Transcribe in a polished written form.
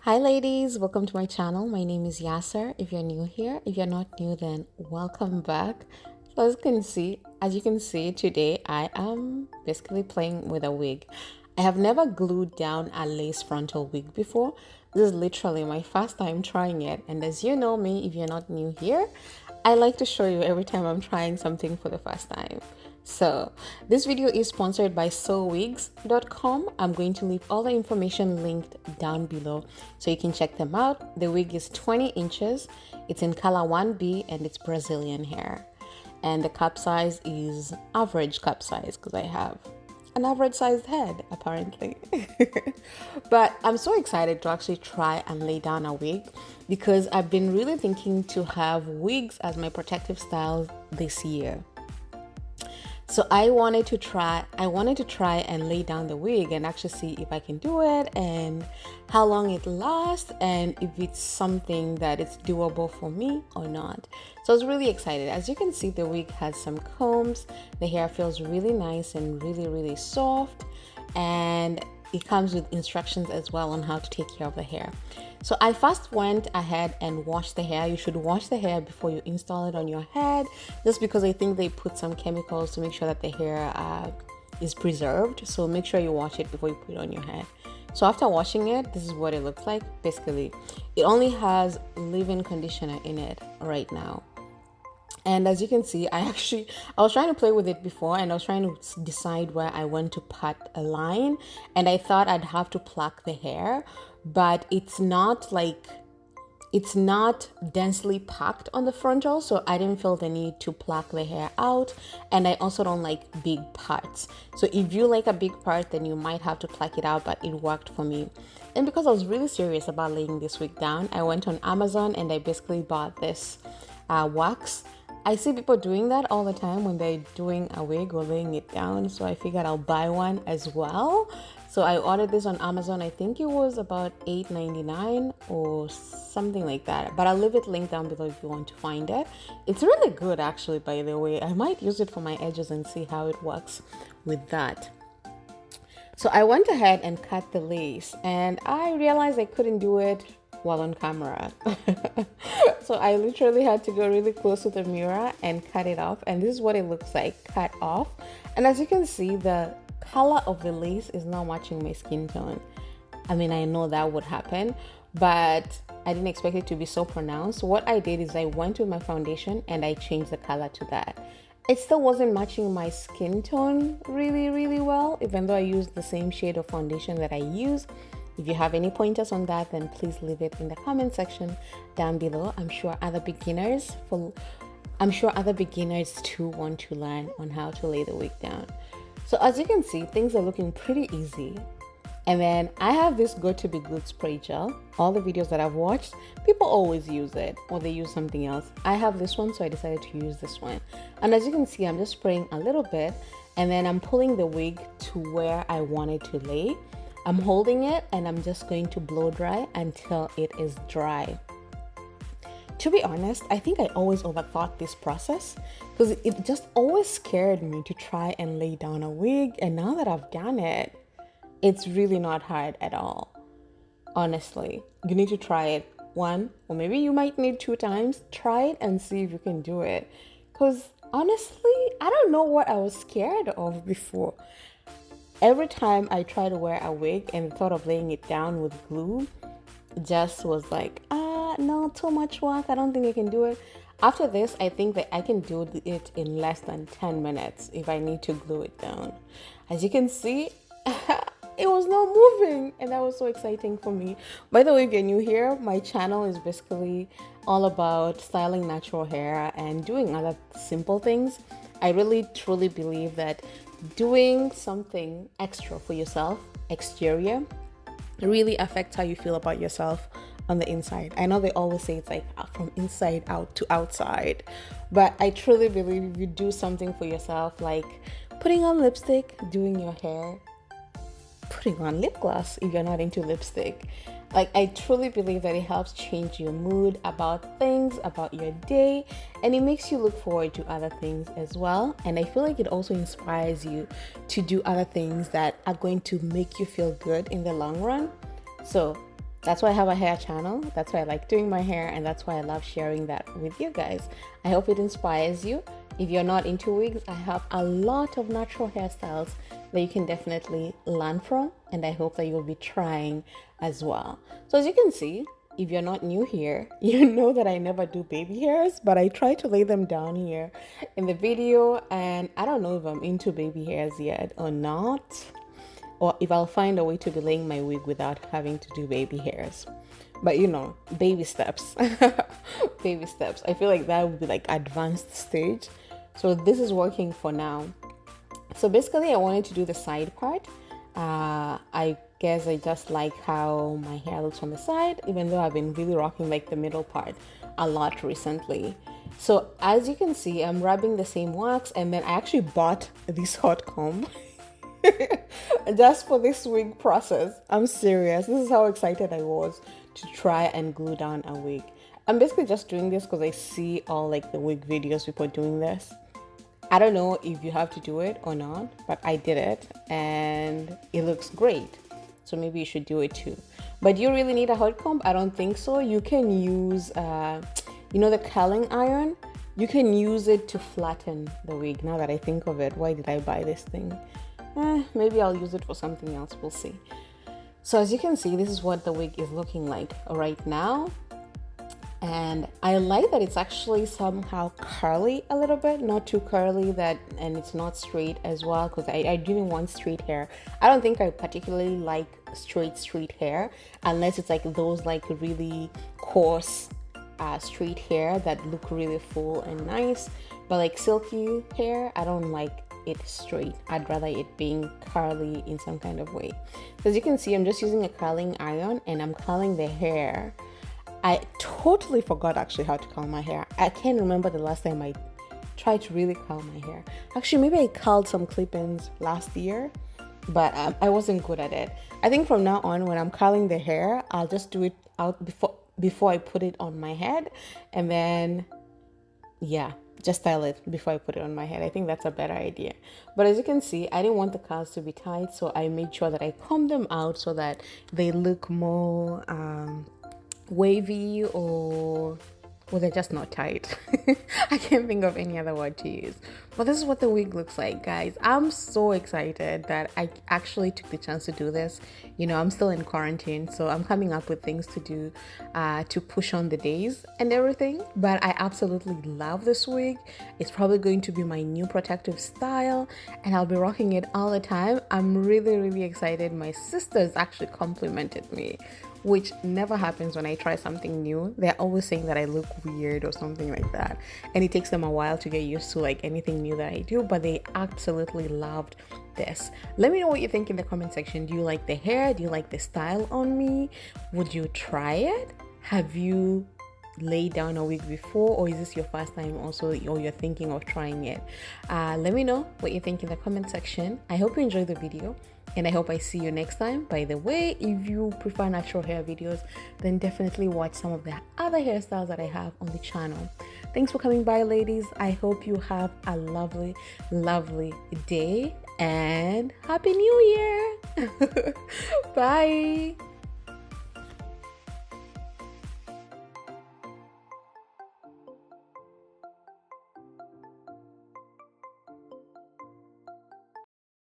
Hi ladies, welcome to my channel. My name is Yasser. If you're new here, if you're not new, then welcome back. So as you can see today, I am basically playing with a wig. I have never glued down a lace frontal wig before. This is literally my first time trying it. And as you know me, if you're not new here, I like to show you every time I'm trying something for the first time. So this video is sponsored by Sowigs.com. I'm going to leave all the information linked down below so you can check them out. The wig is 20 inches. It's in color 1B and it's Brazilian hair. And the cup size is average cup size because I have an average sized head apparently. But I'm so excited to actually try and lay down a wig because I've been really thinking to have wigs as my protective style this year. So I wanted to try and lay down the wig and actually see if I can do it and how long it lasts and if it's something that it's doable for me or not. So I was really excited. As you can see, the wig has some combs. The hair feels really nice and really soft, and it comes with instructions as well on how to take care of the hair. So I first went ahead and washed the hair. You should wash the hair before you install it on your head, just because I think they put some chemicals to make sure that the hair is preserved. So make sure you wash it before you put it on your head. So after washing it, this is what it looks like. Basically, it only has leave-in conditioner in it right now. And as you can see, I was trying to play with it before and I was trying to decide where I want to put a line, and I thought I'd have to pluck the hair, but it's not densely packed on the frontal, so I didn't feel the need to pluck the hair out. And I also don't like big parts. So if you like a big part, then you might have to pluck it out, but it worked for me. And because I was really serious about laying this wig down, I went on Amazon and I basically bought this wax. I see people doing that all the time when they're doing a wig or laying it down, so I figured I'll buy one as well. So I ordered this on Amazon. I think it was about $8.99 or something like that, but I'll leave it linked down below if you want to find it. It's really good actually, by the way. I might use it for my edges and see how it works with that. So I went ahead and cut the lace, and I realized I couldn't do it while on camera. So I literally had to go really close to the mirror and cut it off, and this is what it looks like cut off. And as you can see, the color of the lace is not matching my skin tone. I mean, I know that would happen, but I didn't expect it to be so pronounced. What I did is I went with my foundation and I changed the color to that. It still wasn't matching my skin tone really well, even though I used the same shade of foundation that I use. If you have any pointers on that, then please leave it in the comment section down below. I'm sure other beginners too want to learn on how to lay the wig down. So as you can see, things are looking pretty easy. And then I have this Got2b glue spray gel. All the videos that I've watched, people always use it or they use something else. I have this one, so I decided to use this one. And as you can see, I'm just spraying a little bit and then I'm pulling the wig to where I want it to lay. I'm holding it and I'm just going to blow dry until it is dry. To be honest, I think I always overthought this process because it just always scared me to try and lay down a wig. And now that I've done it, it's really not hard at all. Honestly, you need to try it one, or maybe you might need 2 times. Try it and see if you can do it. Because honestly, I don't know what I was scared of before. Every time I try to wear a wig and the thought of laying it down with glue just was like, no, too much work. I don't think I can do it. After this, I think that I can do it in less than 10 minutes if I need to glue it down. As you can see, it was not moving, and that was so exciting for me. By the way, if you're new here, my channel is basically all about styling natural hair and doing other simple things. I really truly believe that doing something extra for yourself, exterior, really affects how you feel about yourself on the inside. I know they always say it's like from inside out to outside, but I truly believe if you do something for yourself, like putting on lipstick, doing your hair, putting on lip gloss if you're not into lipstick, like I truly believe that it helps change your mood about things, about your day, and it makes you look forward to other things as well. And I feel like it also inspires you to do other things that are going to make you feel good in the long run. So That's why I have a hair channel. That's why I like doing my hair, and that's why I love sharing that with you guys. I hope it inspires you. If you're not into wigs, I have a lot of natural hairstyles that you can definitely learn from, and I hope that you'll be trying as well. So as you can see, if you're not new here, you know that I never do baby hairs, but I try to lay them down here in the video, and I don't know if I'm into baby hairs yet or not, or if I'll find a way to be laying my wig without having to do baby hairs. But you know, baby steps. Baby steps. I feel like that would be like advanced stage. So this is working for now. So basically I wanted to do the side part. I guess I just like how my hair looks on the side, even though I've been really rocking like the middle part a lot recently. So as you can see, I'm rubbing the same wax, and then I actually bought this hot comb just for this wig process. I'm serious. This is how excited I was to try and glue down a wig. I'm basically just doing this because I see all like the wig videos, people doing this. I don't know if you have to do it or not, but I did it and it looks great. So maybe you should do it too. But do you really need a hot comb? I don't think so. You can use, you know, the curling iron. You can use it to flatten the wig. Now that I think of it, why did I buy this thing? Maybe I'll use it for something else. We'll see. So as you can see, this is what the wig is looking like right now. And I like that it's actually somehow curly a little bit, not too curly and it's not straight as well, because I didn't want straight hair. I don't think I particularly like straight hair unless it's like those like really coarse straight hair that look really full and nice. But like silky hair, I don't like it straight. I'd rather it being curly in some kind of way. As you can see, I'm just using a curling iron and I'm curling the hair. I totally forgot actually how to curl my hair. I can't remember the last time I tried to really curl my hair. Actually, maybe I curled some clip-ins last year, but I wasn't good at it. I think from now on, when I'm curling the hair, I'll just do it out before I put it on my head, and then yeah, just style it before I put it on my head. I think that's a better idea. But as you can see, I didn't want the curls to be tight, so I made sure that I combed them out so that they look more wavy, or well, they're just not tight. I can't think of any other word to use. But this is what the wig looks like, guys. I'm so excited that I actually took the chance to do this. You know, I'm still in quarantine, so I'm coming up with things to do to push on the days and everything. But I absolutely love this wig. It's probably going to be my new protective style, and I'll be rocking it all the time. I'm really excited. My sisters actually complimented me, which never happens when I try something new. They're always saying that I look weird or something like that, and it takes them a while to get used to like anything new that I do, but they absolutely loved this. Let me know what you think in the comment section. Do you like the hair? Do you like the style on me? Would you try it? Have you laid down a wig before, or is this your first time also, or you're thinking of trying it? Let me know what you think in the comment section. I hope you enjoyed the video, and I hope I see you next time. By the way, if you prefer natural hair videos, then definitely watch some of the other hairstyles that I have on the channel. Thanks for coming by, ladies. I hope you have a lovely day, and Happy New Year. Bye.